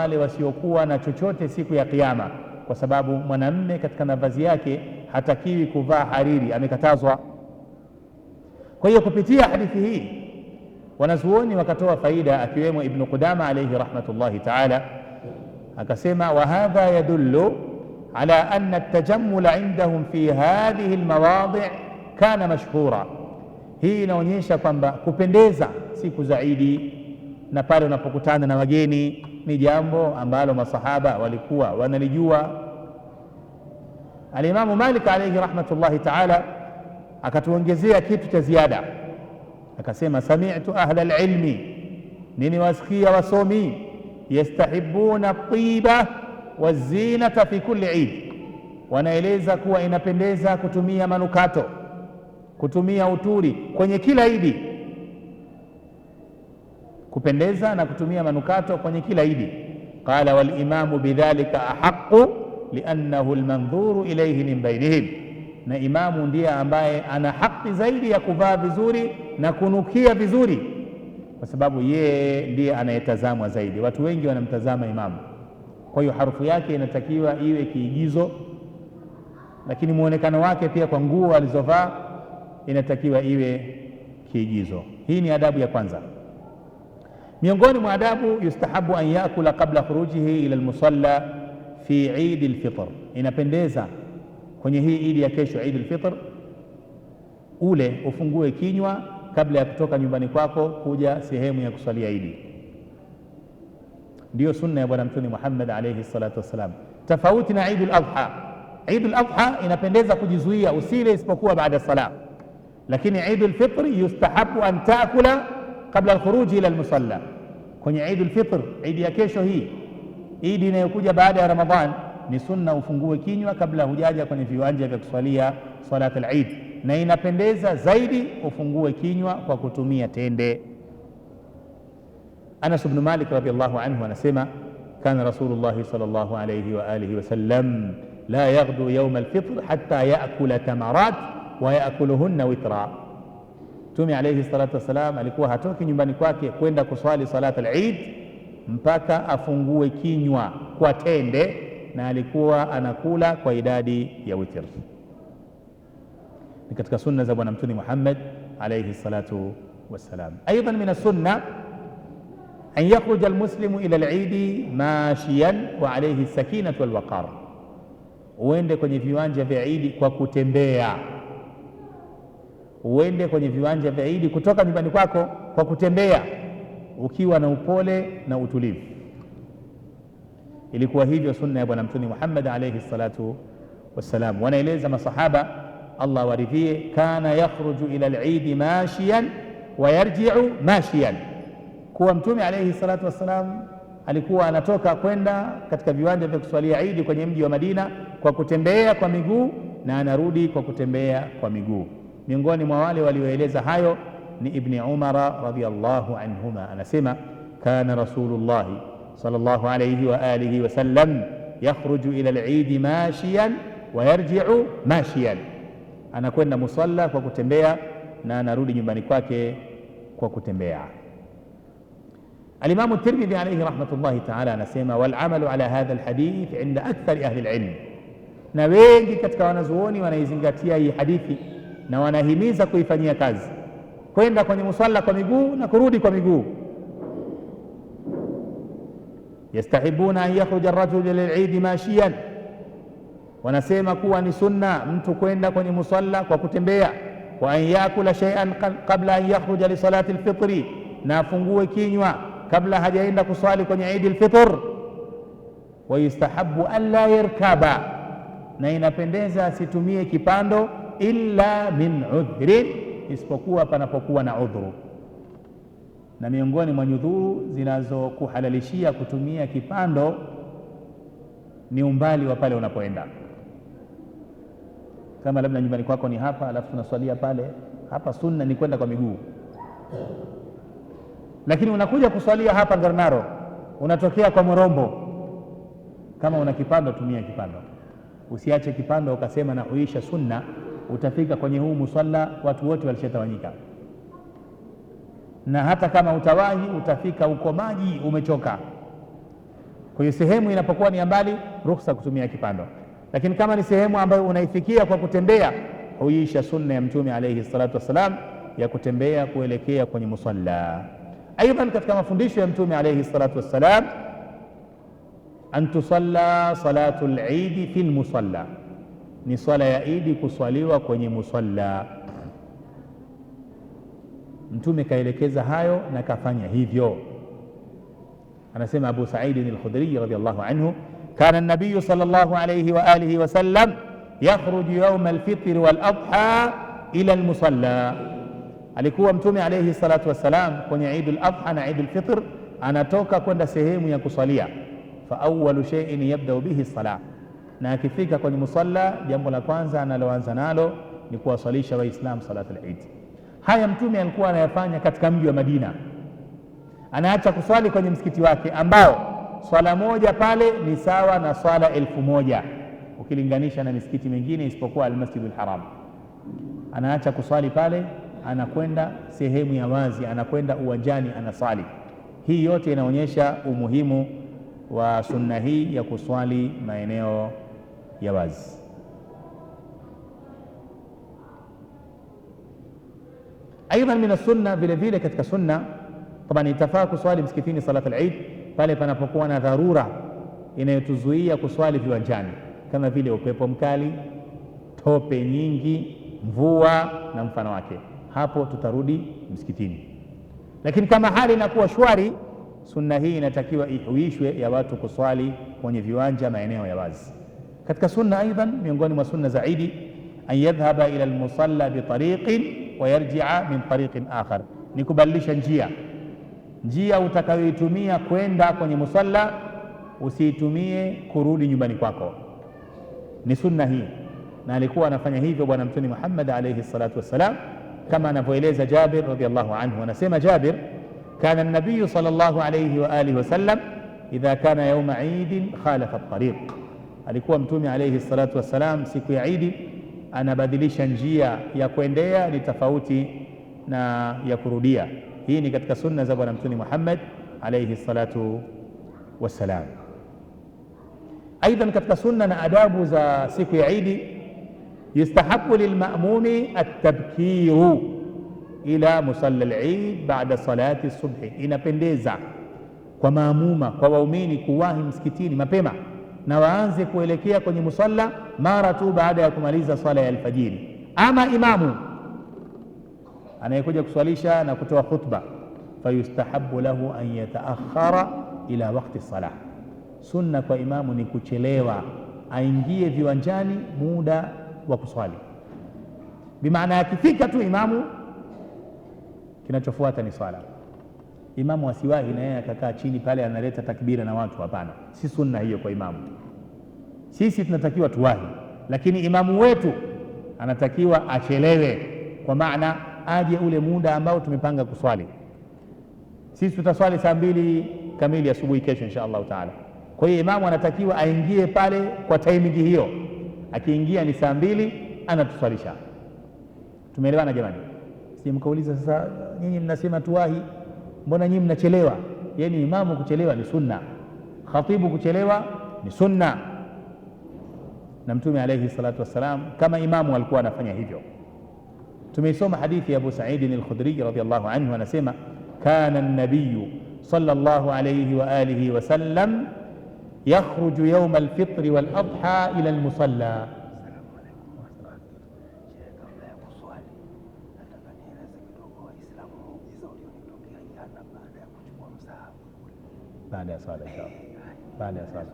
wale wasiokuwa na chochote siku ya Kiyama, kwa sababu mwanamume katika mavazi yake hatakiwi kuvaa hariri, amekatazwa. Kwa hiyo kupitia hadithi hii wanazuoni wakatoa faida, akiwemo Ibn Qudama alayhi rahmatullahi ta'ala akasema, wa hadha yadullu ala anna at-tajammul indahum fi hadhihi al-mawadi' kana mashhura. Hii inaonyesha kwamba kupendeza siku za Idi na pale unapokutana na wageni ni jambo ambalo masahaba walikuwa wanalijua. Al-Imamu Malik alayhi rahmatullahi ta'ala akatuongezea kitu cha ziada, akasema, sami'tu ahla al-ilmi, nimewasikia wasomi, yastahibuna at-tiba wazinata fi kulli Eid, wanaeleza kuwa inapendeza kutumia manukato, kutumia uturi kwenye kila Idi, kupendeza na kutumia manukato kwenye kila Idi. Qala wal imamu bidhalika ahaqqu liannahu almanzuru ilayhi min bainihim, na imamu ndiye ambaye ana haki zaidi ya kuvaa vizuri na kunukia vizuri, kwa sababu yeye ndiye anayetazamwa zaidi. Watu wengi wanamtazama imamu, kwa hiyo harufu yake inatakiwa iwe kiigizo, lakini muonekano wake pia kwa nguo alizovaa inatakiwa iwe kiigizo. Hii ni adabu ya kwanza. Miongoni mwa adabu, yustahabu an yakula qabla khurujihi ila almusalla fi Eid al-Fitr, inapendeza kwenye hii Idi ya kesho, Eid al-Fitr, ule ufungue kinywa kabla ya kutoka nyumbani kwako kuja sehemu ya kusalia Idi. Ndiyo sunna ya Bwana Mtume Muhammad alayhi salatu wassalam, tofauti na Eid al-Adha. Eid al-Adha inapendeza kujizuia usile isipokuwa baada ya sala, lakini Eid al-Fitr yustahabu an taakula kabla al-khuruj ila al-musalla. Kwenye Eid al-Fitr, Eid ya kesho hii, Eid inayokuja baada ya Ramadhan, ni sunna ufungue kinywa kabla hujaja kwenye viwanja vya kusalia salat al-Eid, na inapendeza zaidi ufungue kinywa kwa kutumia tende. Anas ibn Malik radhiyallahu anhu anasema, kana Rasulullah sallallahu alayhi wa alihi wa sallam la yaghdu yawm al-fitr hatta yaakula tamarat wa yaakuluhunna witra. Mtume alayhi salatu wasalam alikuwa hatoki nyumbani kwake kwenda kuswali salat al-Eid mpaka afungue kinywa kwa tende, na alikuwa anakula kwa idadi ya witr. Ni katika sunna za Bwana Mtume Muhammad alayhi salatu wasalam. Aidan min as-sunna an yakhruja al-muslimu ila al-Eid mashiyan wa alayhi as-sakinatu wal-waqar, uende kwenye viwanja vya Eid kwa kutembea. Uende kwenye viwanja vya Eid kutoka nyumbani kwako kwa kutembea, ukiwa na upole na utulivu. Ilikuwa hivyo sunna ya Bwana Mtume Muhammad alayhi salatu wassalam. Wanaeleza masahaba, Allah waridhie, kana yakhruju ila al-Eid mashiyan wa yarji'u mashiyan, kuwa Mtume alayhi salatu wassalam alikuwa anatoka kwenda katika viwanja vya kuswalia Eid kwenye mji wa Madina kwa kutembea kwa miguu, na anarudi kwa kutembea kwa miguu. Miongoni mwa wale walioeleza hayo ni Ibn Umar radhiyallahu anhuma, anasema, kana Rasulullah sallallahu alayhi wa alihi wa sallam yakhruju ila al-Eid mashiyan wa yarji'u mashiyan, anakwenda musalla kwa kutembea na anarudi nyumbani kwake kwa kutembea. Al-Imam at-Tirmidhi alayhi rahmatullahi ta'ala anasema, wal amalu ala hadha al-hadith 'inda akthar ahli al-ilm, na wengi katika wanazuoni wanaizingatia hii hadithi na wanahimiza kuifanyia kazi, kwenda kwenye musalla kwa miguu na kurudi kwa miguu. Yastahibuna an yakhruja ar-rajulu ila al-Eid mashiyan, wanasema kuwa ni sunna mtu kwenda kwenye musalla kwa kutembea. Wa an yakula shay'an qabla an yakhruja li salati al-fitr, na afungue kinywa kabla hajaenda kuswali kwenye Eid al-Fitr. Wa yustahabu an la yarkaba, na inapendeza asitumie kipando illa min udhrin, isipokuwa panapokuwa na udhuru. Na miongoni mwa nyudhuru zinazokuhalalishia kutumia kipando ni umbali wa pale unapoenda. Kama labda nyumbani kwako ni hapa, alafu tunaswalia pale hapa, sunna ni kwenda kwa miguu, lakini unakuja kuswalia hapa Garnaro, unatokea kwa Morombo, kama una kipando tumia kipando. Usiache kipando ukasema na huisha sunna, utafika kwenye huu musalla watu wote walishatawanyika, na hata kama utawahi utafika uko maji umechoka. Kwa hiyo sehemu inapokuwa ni mbali, ruhusa kutumia kipando, lakini kama ni sehemu ambayo unaifikia kwa kutembea, huisha sunna ya Mtume alayhi salatu wassalam ya kutembea kuelekea kwenye musalla. Aidha, katika mafundisho ya Mtume alayhi salatu wassalam, an tusalla salatu al-Eid fi al-musalla, ni swala ya Eid kuswaliwa kwenye musalla. Mtume kaelekeza hayo na kafanya hivyo. Anasema Abu Sa'id al-Khudri radhiyallahu anhu, kana an-nabiy sallallahu alayhi wa alihi wa sallam yakhruju yawm al-fitr wal-adha ila al-musalla, alikuwa Mtume alayhi salatu wassalam kwenye Eid al-Adha na Eid al-Fitr anatoka kwenda sehemu ya kusalia. Fa awwalu shay'in yabda'u bihi as-salah, na akifika kwenye musalla jambo la kwanza analoanza nalo ni kuwasalisha Waislamu salatu al-Eid. Haya Mtume alikuwa anayafanya katika mji wa Madina. Anaacha kuswali kwenye msikiti wake ambao swala moja pale ni sawa na swala 1000 ukilinganisha na misikiti mingine isipokuwa al-Masjidul Haram. Anaacha kuswali pale, anakwenda sehemu ya wazi, anakwenda uwanjani anaswali. Hii yote inaonyesha umuhimu wa sunna hii ya kuswali maeneo ya wazi. Aidha min sunna, vile vile katika sunna tabani itafaa kuswali msikitini salat al-Eid pale panapokuwa na dharura inayotuzuia kuswali viwanjani, kama vile upepo mkali, tope nyingi, mvua na mfano wake. Hapo tutarudi msikitini. Lakini kama hali inakuwa shwari, sunna hii inatakiwa ihuishwe ya watu kuswali kwenye viwanja, maeneo ya wazi. Katika sunna aidan, miongoni mwa sunna za Eid, an yadhhaba ila al-musalla bi tariqin wa yarji'a min tariqin akhar, ni kubadilisha njia utakayoitumia kwenda kwenye musalla usiitumie kurudi nyumbani kwako. Ni sunna hii, na alikuwa anafanya hivyo bwana Mtume Muhammad alayhi salatu wassalam, kama anavyoeleza Jabir radhiyallahu anhu. Anasema Jabir, kana an-nabiy sallallahu alayhi wa alihi wasallam idha kana yawma Eid khalafa at-tariq, alikuwa Mtume alayhi salatu wassalam siku ya Eid anabadilisha njia ya kuendea, ni tofauti na ya kurudia. Hii ni katika sunna za bwana Mtume Muhammad alayhi salatu wassalam. Aidan, katika sunna na adabu za siku ya Eid, yustahabu lilma'mumi at-tabkiru ila musalla al-Eid ba'da salati as-subhi, inapendeza kwa maamuma, kwa waumini kuwahi msikitini mapema na waanze kuelekea kwenye musalla mara tu baada ya kumaliza swala ya alfajiri. Ama imamu anayekuja kuswalisha na kutoa khutba, fayustahabu lahu an yataakhara ila waqti salah, sunna kwa imamu ni kuchelewa, aingie viwanjani muda wa kuswali. Bimaana yakifika tu imamu, kinachofuata ni swala. Imamu asiwahi na yeye akakaa chini pale analeta takbira na watu, hapana, si sunna hiyo kwa imamu. Sisi tunatakiwa tuwahi, lakini imamu wetu anatakiwa achelewe, kwa maana aje ule muda ambao tumepanga kuswali. Sisi tutaswali saa 2 kamili asubuhi kesho insha Allah taala. Kwa hiyo imamu anatakiwa aingie pale kwa timing hiyo, akiingia ni saa 2 anatuswalisha. Tumeelewana jamani? Sije mkauliza sasa, nyinyi mnasema tuwahi, mbona nyinyi mnachelewa? Yaani imamu kuchelewa ni sunna, khatibu kuchelewa ni sunna, na Mtume alayhi salatu wassalam kama imamu alikuwa anafanya hivyo. Tumeisoma hadithi ya Abu Sa'id al-Khudri radhiyallahu anhu, anasema kana an-nabiy sallallahu alayhi wa alihi wa sallam yakhruju yawm al-fitr wal-adha ila al-musalla. Baada ya swala inshallah, baada ya swala